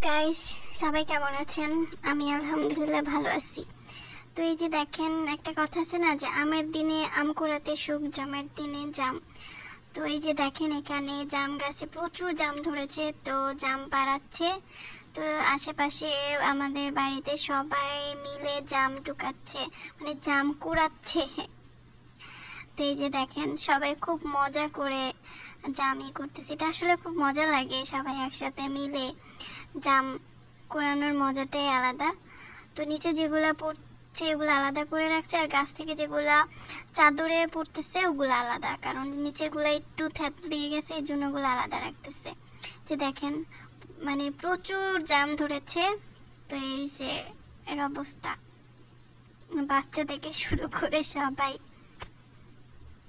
Guys, সবাই কেমন আছেন? আমি আলহামদুলিল্লাহ ভালো আছি। তো এই যে দেখেন, একটা কথা আছে না যে আমের দিনে আম কুড়াতে সুখ, জামের দিনে জাম। তো এই যে দেখেন, এখানে জাম গাছে প্রচুর জাম ধরেছে, তো জাম পাড়াচ্ছে। তো আশেপাশে আমাদের বাড়িতে সবাই মিলে জাম টুকাচ্ছে, মানে জাম কুড়াচ্ছে। তো এই যে দেখেন, সবাই খুব মজা করে জামই করতেছে। এটা আসলে খুব মজা লাগে সবাই একসাথে মিলে জাম কোরানোর মজাটাই আলাদা। তো নিচে যেগুলা পড়ছে এগুলো আলাদা করে রাখছে, আর গাছ থেকে যেগুলা চাদরে পড়তেছে ওগুলো আলাদা, কারণ নিচেরগুলো একটু থেতলিয়ে গেছে, এই জন্য ওগুলো আলাদা রাখতেছে। যে দেখেন, মানে প্রচুর জাম ধরেছে। তো এই যে এর অবস্থা, বাচ্চা থেকে শুরু করে সবাই।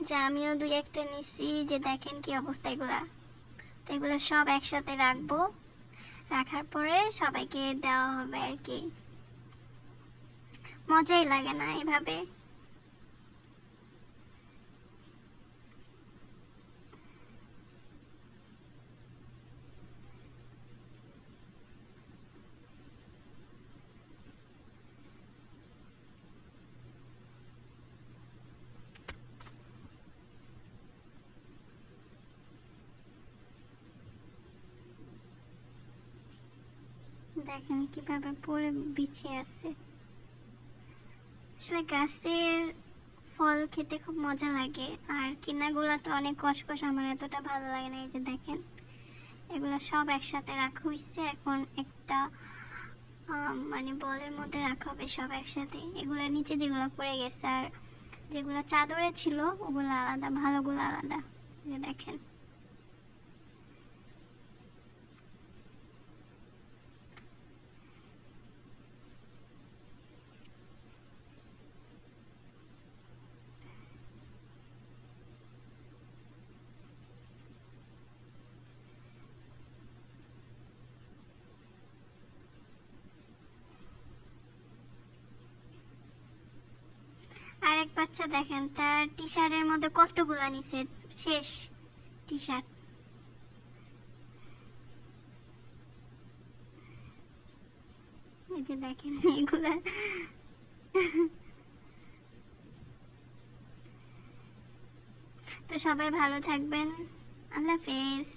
যে আমিও দুই একটা নিছি, যে দেখেন কি অবস্থা এগুলা। তো এগুলো সব একসাথে রাখবো, রাখার পরে সবাইকে দেওয়া হবে আর কি। মজাই লাগে না এভাবে? দেখেন কিভাবে পড়ে বিছিয়ে আছে। আসলে গাছের ফল খেতে খুব মজা লাগে, আর কিনাগুলা তো অনেক কষকষ, আমার এতটা ভালো লাগে না। এই যে দেখেন, এগুলা সব একসাথে রাখা হয়েছে, এখন একটা মানে বলের মধ্যে রাখা হবে সব একসাথে। এগুলা নিচে যেগুলো পড়ে গেছে আর যেগুলো চাদরে ছিল ওগুলো আলাদা, ভালোগুলো আলাদা। এই যে দেখেন, আর এক বাচ্চা দেখেন, তার টি শার্টের মধ্যে কতগুলা নিছে, শেষ টি শার্ট। এই যে দেখেন এগুলা। তো সবাই ভালো থাকবেন, আল্লাহ হাফেজ।